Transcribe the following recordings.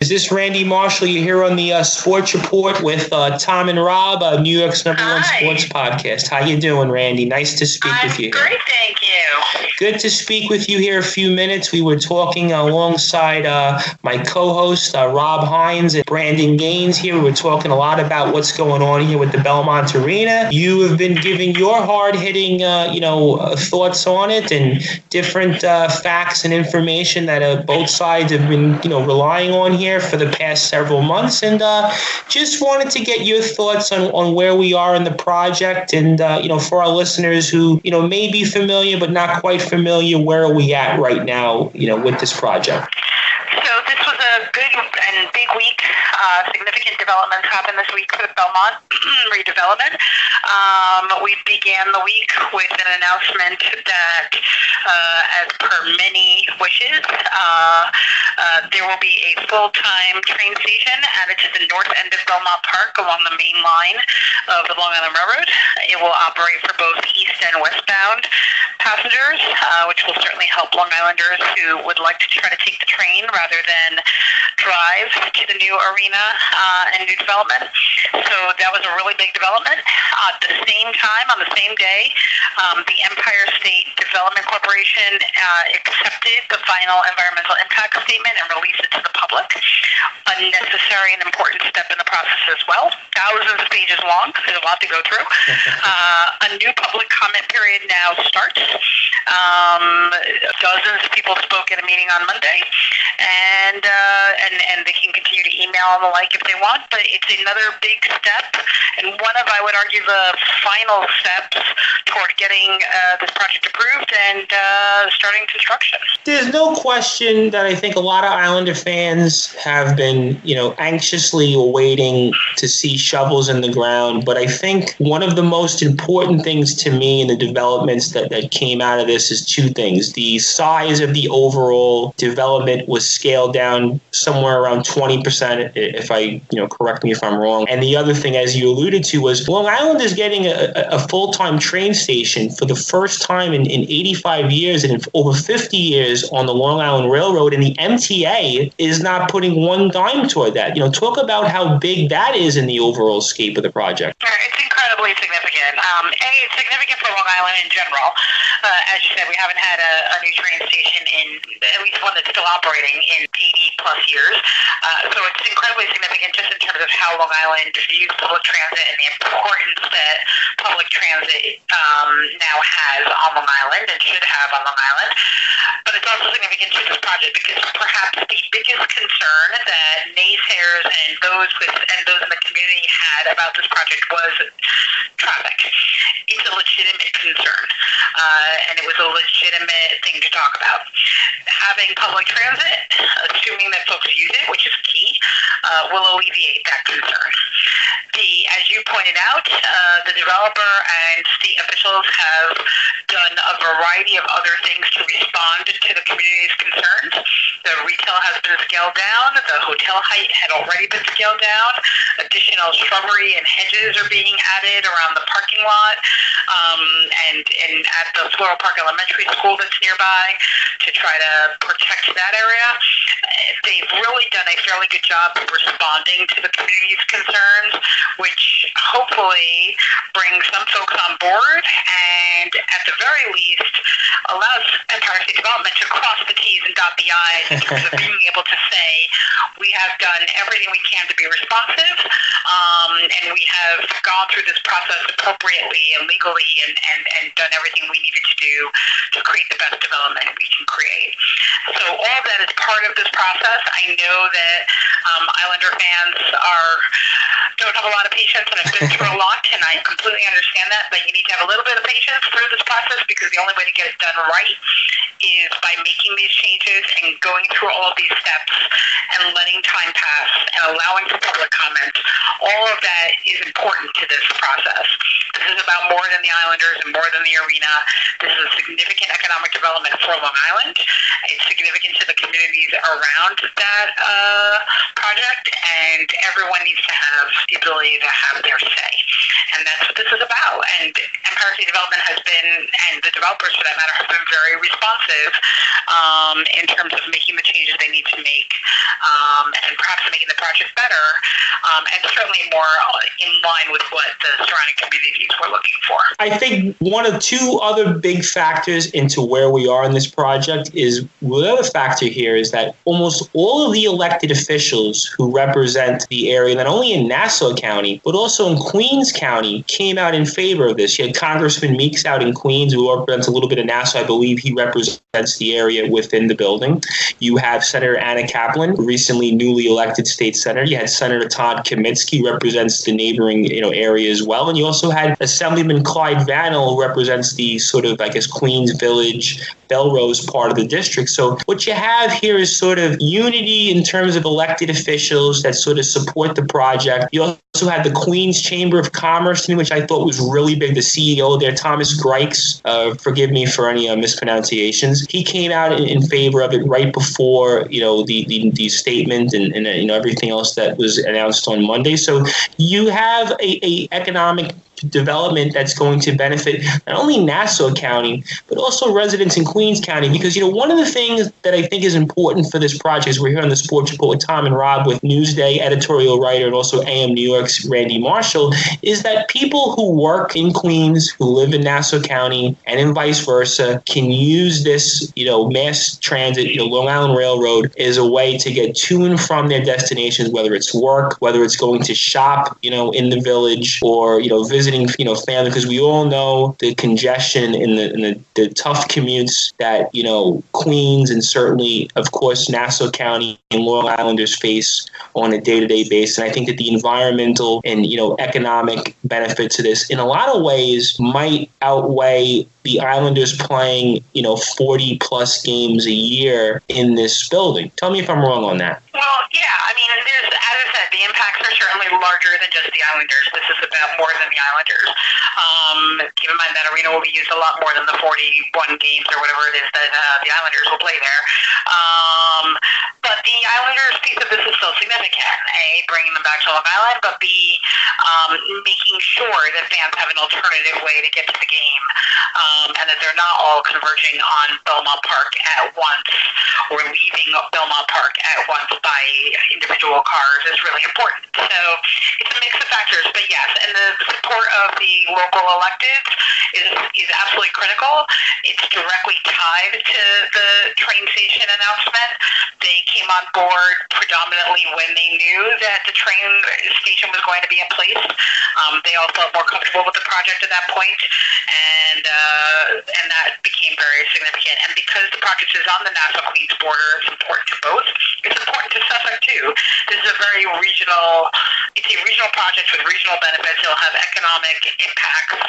Is this Randi Marshall? You're here on the Sports Report with Tom and Rob, New York's #1 sports podcast. How you doing, Randi? Nice to speak with you. Great, thank you. Good to speak with you here a few minutes. We were talking alongside my co-host, Rob Hines and Brandon Gaines here. We were talking a lot about what's going on here with the Belmont Arena. You have been giving your hard-hitting, thoughts on it and different facts and information that both sides have been, relying on here for the past several months, and just wanted to get your thoughts on where we are in the project, and for our listeners who may be familiar but not quite familiar, where are we at right now with this project? So this was a good and big week. Significant developments happened this week for the Belmont redevelopment. We began the week with an announcement that, as per many wishes, there will be a full-time train station added to the north end of Belmont Park along the main line of the Long Island Railroad. It will operate for both east and westbound passengers, which will certainly help Long Islanders who would like to try to take the train rather than drive to the new arena and new development. So that was a really big development. At the same time, on the same day, the Empire State Development Corporation accepted the final environmental impact statement and released it to the public. A necessary and important step in the process as well. Thousands of pages long. There's a lot to go through. A new public comment period now starts. Dozens of people spoke at a meeting on Monday, and they can continue to email and the like if they want, but it's another big step, and one of, I would argue, the final steps toward getting this project approved and starting construction. There's no question that I think a lot of Islander fans have been, anxiously awaiting to see shovels in the ground, but I think one of the most important things to me in the developments that came out of this is two things. The size of the overall development was scaled down somewhere around 20%, if I, correct me if I'm wrong. And the other thing, as you alluded to, was Long Island is getting a full-time train station for the first time in 85 years and in over 50 years on the Long Island Railroad, and the MTA is not putting one dime toward that. Talk about how big that is in the overall scope of the project. It's incredibly significant. It's significant for Long Island in general. As you said, we haven't had a new train station in, at least one that's still operating, in 80 plus years. So it's incredibly significant just in terms of how Long Island views public transit and the importance that public transit now has on Long Island and should have on Long Island. But it's also significant to this project because perhaps the biggest concern that naysayers and those in the community had about this project was traffic. It's a legitimate concern, and it was a legitimate thing to talk about. Having public transit, assuming that folks use it, which is key, will alleviate that concern. As you pointed out, the developer and state officials have done a variety of other things to respond to the community's concerns. The retail has been scaled down. The hotel height had already been scaled down. Additional shrubbery and hedges are being added around the parking lot and at the Floral Park Elementary School that's nearby to try to protect that area. They've really done a fairly good job of responding to the community's concerns, which hopefully brings some folks on board and, at the very least, allows Empire State Development to cross the T's and dot the I's in terms of being able to say, we have done everything we can to be responsive, and we have gone through this process appropriately and legally and done everything we needed to do to create the best development we can create. So all of that is part of this process. I know that Islander fans don't have a lot of patience and have been through a lot, and I completely understand that, but you need to have a little bit of patience through this process because the only way to get it done right is by making these changes and going through all of these steps and letting time pass and allowing for public comment. All of that is important to this process. This is about more than the Islanders and more than the arena. This is a significant economic development for Long Island. It's significant to the communities around that project, and everyone needs to have the ability to have their say. And that's what this is about. And Parity Development has been, and the developers for that matter, have been very responsive in terms of making the changes they need to make, and perhaps making the project better, and certainly more in line with what the surrounding communities were looking for. I think one of two other big factors into where we are in this project is, the other factor here is that almost all of the elected officials who represent the area, not only in Nassau County, but also in Queens County, came out in favor of this. You had Congressman Meeks out in Queens, who represents a little bit of Nassau. I believe he represents the area within the building. You have Senator Anna Kaplan, recently newly elected state senator. You had Senator Todd Kaminsky, represents the neighboring area as well. And you also had Assemblyman Clyde Vannell, who represents the sort of, I guess, Queens Village, Belrose part of the district. So what you have here is sort of unity in terms of elected officials that sort of support the project. You also had the Queens Chamber of Commerce, which I thought was really big. The CEO there, Thomas Grykes, forgive me for any mispronunciations. He came out in favor of it right before, the statement and everything else that was announced on Monday. So you have a economic development that's going to benefit not only Nassau County, but also residents in Queens County. Because, one of the things that I think is important for this project, is we're here on the Sports Report with Tom and Rob, with Newsday editorial writer and also AM New York's Randi Marshall, is that people who work in Queens, who live in Nassau County, and in vice versa, can use this, mass transit, Long Island Railroad, as a way to get to and from their destinations, whether it's work, whether it's going to shop, in the village, or, visiting, family, because we all know the congestion and the tough commutes that, Queens and certainly, of course, Nassau County and Long Islanders face on a day-to-day basis. And I think that the environmental and, economic benefits of this, in a lot of ways, might outweigh the Islanders playing, 40-plus games a year in this building. Tell me if I'm wrong on that. Well, yeah. I mean, as I said, the impacts are certainly larger than just the Islanders. This is about more than the Islanders. Keep in mind that arena will be used a lot more than the 41 games or whatever it is that the Islanders will play there. But the Islanders piece of this is still significant. A, bringing them back to Long Island, but B, making sure that fans have an alternative way to get to the game, and that they're not all converging on Belmont Park at once or leaving Belmont Park at once by individual cars is really important. So it's a mix of factors, but yes, and the support of the local electeds is absolutely critical. It's directly tied to the train station announcement. They came on board predominantly when they knew that the train station was going to be in place. They all felt more comfortable with the project at that point, and that became very significant. And because the project is on the Nassau-Queens border, it's important to both. It's important to Suffolk too. This is a very regional project with regional benefits. It'll have economic impacts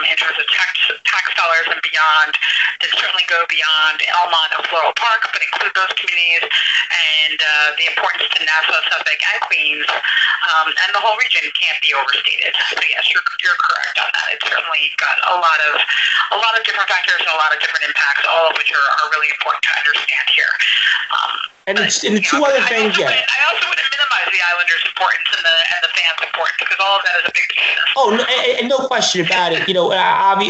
in terms of tax dollars and beyond that certainly go beyond Elmont and Floral Park, but include those communities, and the importance to Nassau, Suffolk, and Queens, and the whole region can't be overstated. So yes, you're correct on that. It's certainly got a lot of different factors and a lot of different impacts, all of which are really important to understand here. And the two other things, yeah. I also wouldn't minimize the Islanders' importance and the fans' importance, because all of that is a big piece of this. Oh, and no question about it.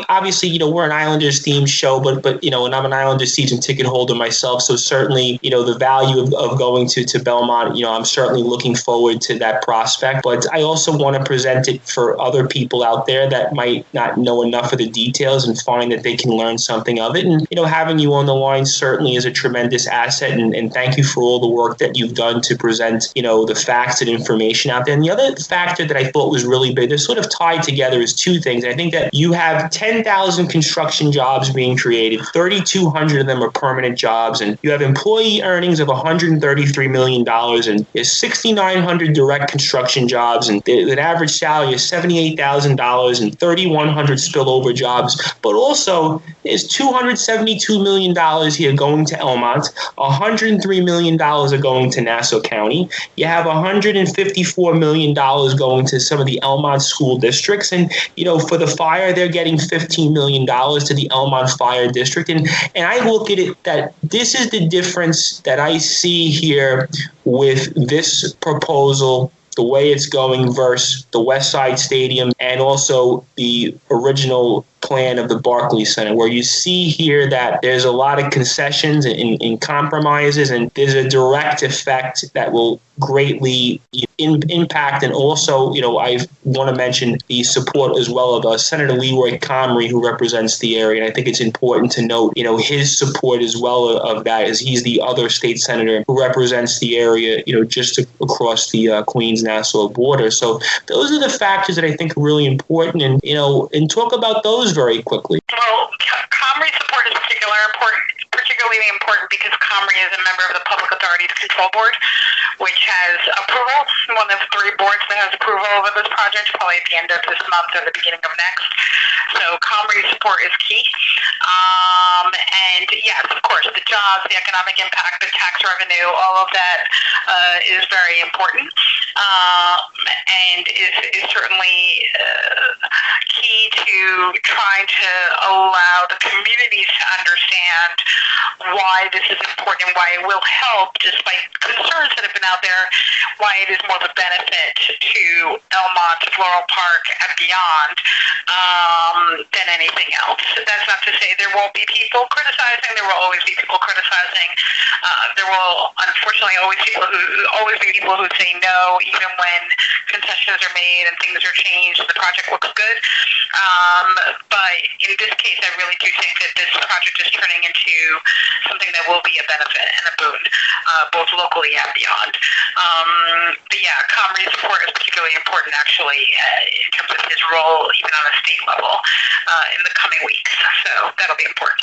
Obviously, we're an Islanders themed show, but and I'm an Islanders season ticket holder myself. So certainly, the value of going to Belmont, I'm certainly looking forward to that prospect. But I also want to present it for other people out there that might not know enough of the details and find that they can learn something of it. And, having you on the line certainly is a tremendous asset. And thank you for all the work that you've done to present, the facts and information out there. And the other factor that I thought was really big, they're sort of tied together, is two things. I think that you have 10,000 construction jobs being created, 3,200 of them are permanent jobs, and you have employee earnings of $133 million, and there's 6,900 direct construction jobs, and an average salary is $78,000 and 3,100 spillover jobs. But also, there's $272 million here going to Elmont, $103 million are going to Nassau County. You have $154 million going to some of the Elmont school districts. And, for the fire, they're getting $15 million to the Elmont Fire District. And I look at it that this is the difference that I see here with this proposal, the way it's going versus the West Side Stadium and also the original plan of the Barclays Center, where you see here that there's a lot of concessions and compromises, and there's a direct effect that will greatly impact. And also, I want to mention the support as well of Senator Leroy Comrie, who represents the area. And I think it's important to note, his support as well of that, as he's the other state senator who represents the area, just across the Queens-Nassau border. So those are the factors that I think are really important. And talk about those very quickly. Well, Comrie support is particularly important because Comrie is a member of the Public Authorities Control Board, which has approval, one of 3 boards that has approval over this project, probably at the end of this month or the beginning of next. So Comrie's support is key. And yes, of course, the jobs, the economic impact, the tax revenue, all of that is very important, and is certainly key to trying to allow the communities to understand why this is important and why it will help, despite concerns that have been out there, why it is more of a benefit to Elmont, Floral Park, and beyond than anything else. That's not to say there won't be people criticizing. There will always be people criticizing. There will, unfortunately, always be people who say no, even when concessions are made and things are changed. The project looks good. But in this case, I really do think that this project is turning into something that will be a benefit and a boon, both locally and beyond. But yeah, Comrie's support is particularly important, actually, in terms of his role, even on a state level, in the coming weeks. So that'll be important.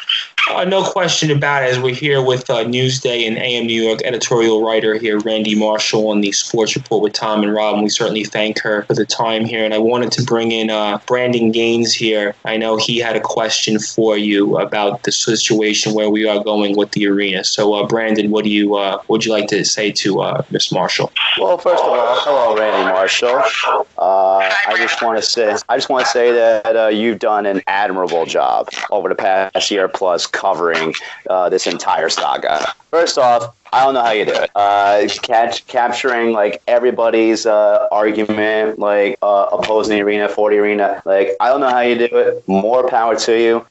No question about it. As we're here with Newsday and AM New York editorial writer here, Randi Marshall, on the Sports Report with Tom and Rob, and we certainly thank her for the time here. And I wanted to bring in Brandon Gaines here. I know he had a question for you about the situation where we are going with the arena. So, Brandon, what would you like to say to Ms. Marshall? Well, first of all, hello, Randi Marshall. I just want to say that you've done an admirable job over the past year plus covering this entire saga. First off, I don't know how you do it. Capturing like everybody's argument, like opposing the arena, for the arena. Like, I don't know how you do it. More power to you.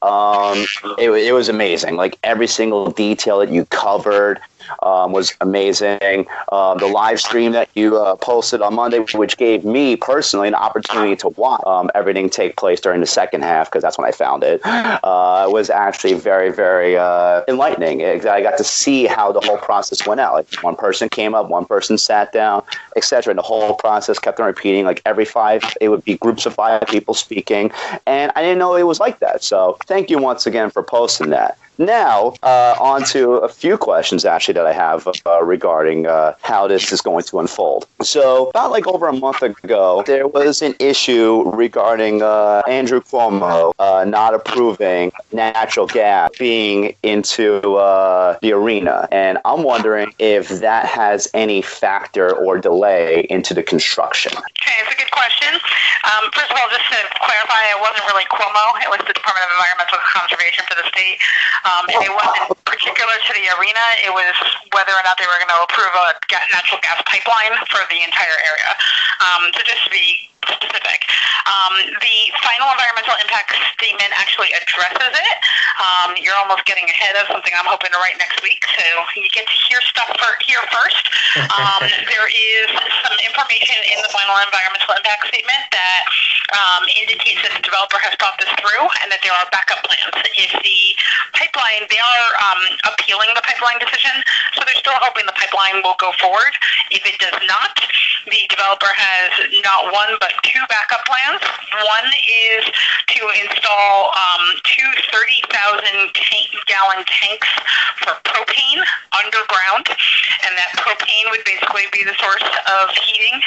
It was amazing. Like, every single detail that you covered was amazing. The live stream that you posted on Monday, which gave me personally an opportunity to watch everything take place during the second half, because that's when I found it, was actually very, very enlightening. I got to see how the whole process went out. Like, one person came up, one person sat down, etc. And the whole process kept on repeating. Like, every 5, it would be groups of 5 people speaking, and I didn't know it was like that. So thank you once again for posting that. Now, on to a few questions, actually, that I have regarding how this is going to unfold. So, about like over a month ago, there was an issue regarding Andrew Cuomo not approving natural gas being into the arena. And I'm wondering if that has any factor or delay into the construction. Okay, it's a good question. First of all, just to clarify, it wasn't really Cuomo. It was the Department of Environmental Conservation for the state. And it wasn't particular to the arena. It was whether or not they were going to approve a natural gas pipeline for the entire area. So just to be specific, the final environmental impact statement actually addresses it. You're almost getting ahead of something I'm hoping to write next week, so you get to hear stuff here first. There is some information in the final environmental impact statement that indicates that the developer has thought this through and that there are backup plans. If the pipeline, they are appealing the pipeline decision, so they're still hoping the pipeline will go forward. If it does not, the developer has not one but 2 backup plans. One is to install 2 30,000-gallon tanks for propane underground, and that propane would basically be the source of heating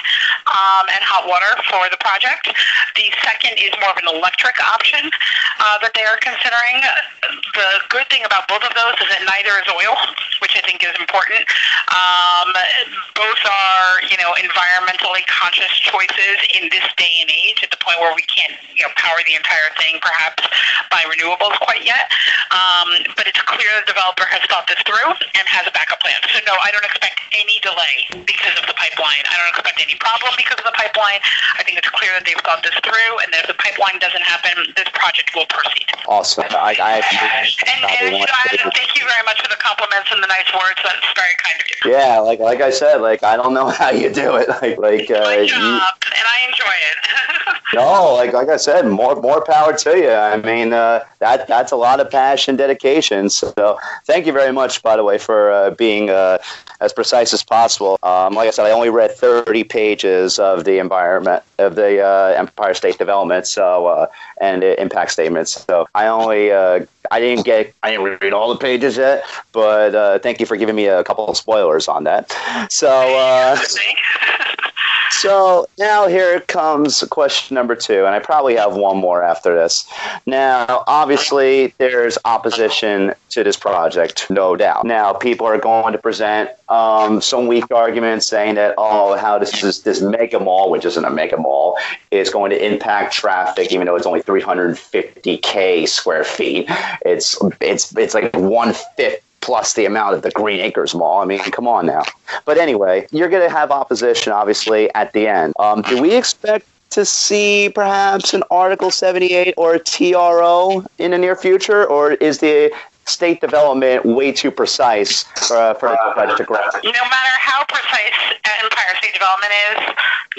and hot water for the project. The second is more of an electric option that they are considering. The good thing about both of those is that neither is oil, which I think is important. Both are, environmental environmentally conscious choices in this day and age, at the point where we can't, power the entire thing perhaps by renewables quite yet. But it's clear the developer has thought this through and has a backup plan. So no, I don't expect any delay because of the pipeline. I don't expect any problem because of the pipeline. I think it's clear that they've thought this through, and that if the pipeline doesn't happen, this project will proceed. Awesome. I thank you very much for the compliments and the nice words. That's very kind of you. Yeah, like I said, I don't know how you do it. My job, and I enjoy it. No, like I said, more power to you. I mean, that's a lot of passion, dedication. So thank you very much, by the way, for being as precise as possible. Like I said, I only read 30 pages of the environment of the Empire State Development, and the impact statements. So I didn't read all the pages yet, but thank you for giving me a couple of spoilers on that. So now here comes question number 2, and I probably have one more after this. Now, obviously, there's opposition to this project, no doubt. Now, people are going to present some weak arguments saying that, how this mega mall, which isn't a mega mall, is going to impact traffic, even though it's only 350K square feet. It's like 1/5 plus the amount of the Green Acres Mall. I mean, come on now. But anyway, you're going to have opposition, obviously, at the end. Do we expect to see perhaps an Article 78 or a TRO in the near future, or is the state development way too precise for the project to grow? No matter how precise Empire State Development is,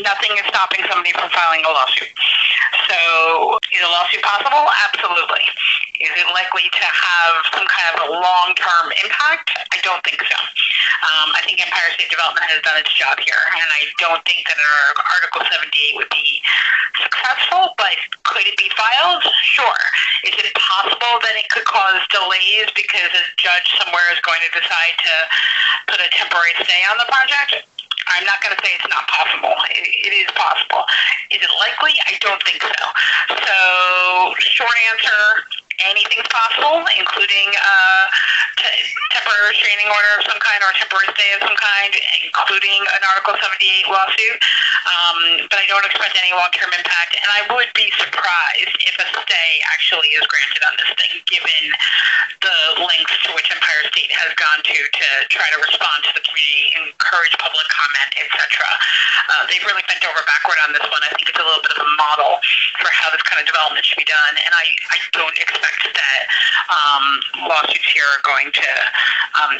nothing is stopping somebody from filing a lawsuit. So is a lawsuit possible? Absolutely. Is it likely to have some kind of a long-term impact? I don't think so. I think Empire State Development has done its job here, and I don't think that Article 78 would be successful, but could it be filed? Sure. Is it possible that it could cause delays because a judge somewhere is going to decide to put a temporary stay on the project? I'm not going to say it's not possible. It is possible. Is it likely? I don't think so. So, short answer, anything's possible, including temporary restraining order of some kind or a temporary stay of some kind, including an Article 78 lawsuit. But I don't expect any long-term impact, and I would be surprised if a stay actually is granted on this thing, given the lengths to which Empire State has gone to try to respond to the community, encourage public comment, etc. They've really bent over backward on this one. I think it's a little bit of a model for how this kind of development should be done, and I don't expect that lawsuits here are going to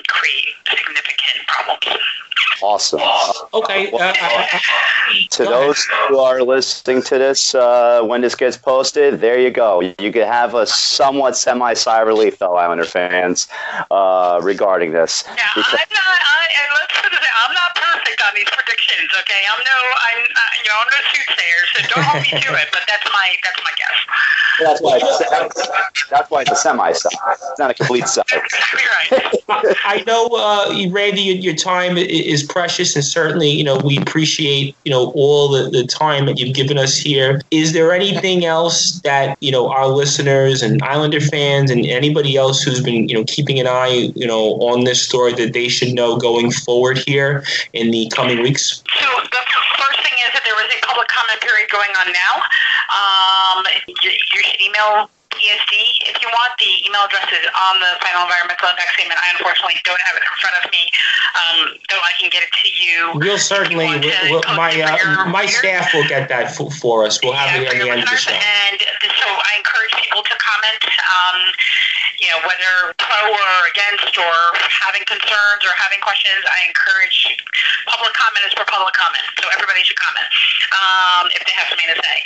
create significant problems. Awesome. Okay. To those who are listening to this, when this gets posted, there you go. You could have a somewhat semi-sigh of relief, though, Islander fans, regarding this. Yeah, I'm not perfect on these predictions. Okay, I'm no soothsayer, so don't hold me to it. But that's my guess. That's why it's a semi-sigh. It's not a complete sigh. Right. I know, Randy, your time is precious, and certainly, we appreciate, all the time that you've given us here. Is there anything else that, our listeners and Islander fans and anybody else who's been, keeping an eye, on this story that they should know going forward here in the coming weeks? So the first thing is that there is a public comment period going on now. You should email ESD if you want. The email address is on the final environmental impact statement. I unfortunately don't have it in front of me, though I can get it to you. We'll certainly, my staff will get that for us. We'll have it at the end of the show. And so I encourage people to comment, whether pro or against or having concerns or having questions. I encourage public comment is for public comment, so everybody should comment if they have something to say.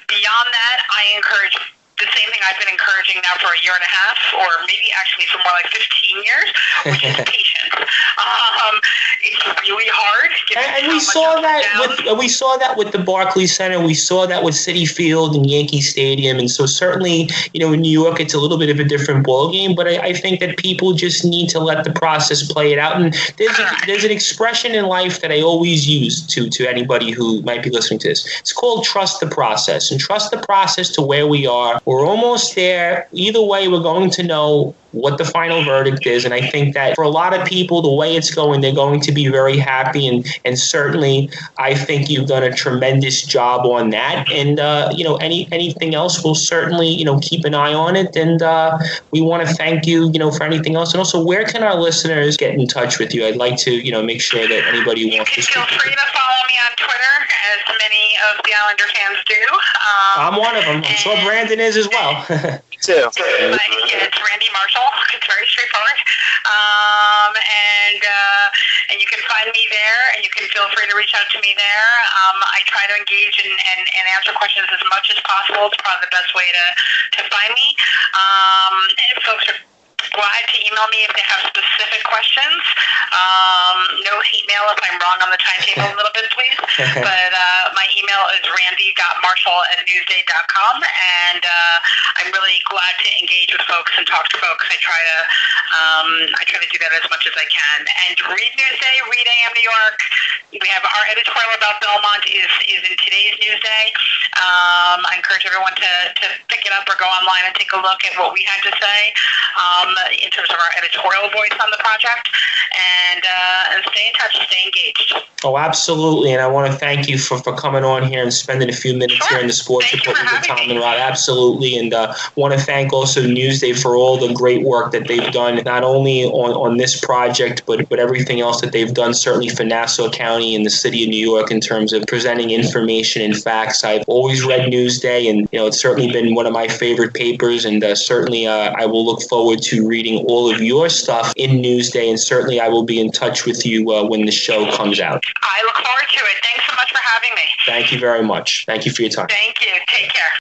Beyond that, I encourage the same thing I've been encouraging now for a year and a half, or maybe actually for more like 15 years, which is patience. It's really hard. And we saw that with the Barclays Center. We saw that with Citi Field and Yankee Stadium. And so certainly, in New York, it's a little bit of a different ballgame. But I think that people just need to let the process play it out. And there's an expression in life that I always use to anybody who might be listening to this. It's called trust the process, and trust the process to where we are. We're almost there. Either way, we're going to know what the final verdict is. And I think that for a lot of people, the way it's going, they're going to be very happy. And certainly, I think you've done a tremendous job on that. And, anything else, we'll certainly, keep an eye on it. And we want to thank you, for anything else. And also, where can our listeners get in touch with you? I'd like to, make sure that anybody who wants to speak. Feel free to follow me on Twitter, as many of the Islander fans do. I'm one of them. I'm sure Brandon is as well. Too. It's Randi Marshall. It's very straightforward. And you can find me there, and you can feel free to reach out to me there. I try to engage and answer questions as much as possible. It's probably the best way to find me. Folks are glad to email me if they have specific questions. No hate mail if I'm wrong on the timetable a little bit, please. But my email is randy.marshall@newsday.com, and I'm really glad to engage with folks and talk to folks. I try to do that as much as I can. And read Newsday, read AM New York. We have our editorial about Belmont is in today's Newsday. I encourage everyone to pick it up or go online and take a look at what we had to say in terms of our editorial voice on the project, and stay in touch, stay engaged. Oh, absolutely. And I want to thank you for coming on here and spending a few minutes here in the Sports Report with Tom and Rod. Absolutely. And want to thank also Newsday for all the great work that they've done, not only on this project, but everything else that they've done, certainly for Nassau County and the city of New York in terms of presenting information and facts. I've always read Newsday, and it's certainly been one of my favorite papers, and certainly I will look forward to reading all of your stuff in Newsday, and certainly I will be in touch with you when the show comes out. I look forward to it. Thanks so much for having me. Thank you very much. Thank you for your time. Thank you. Take care.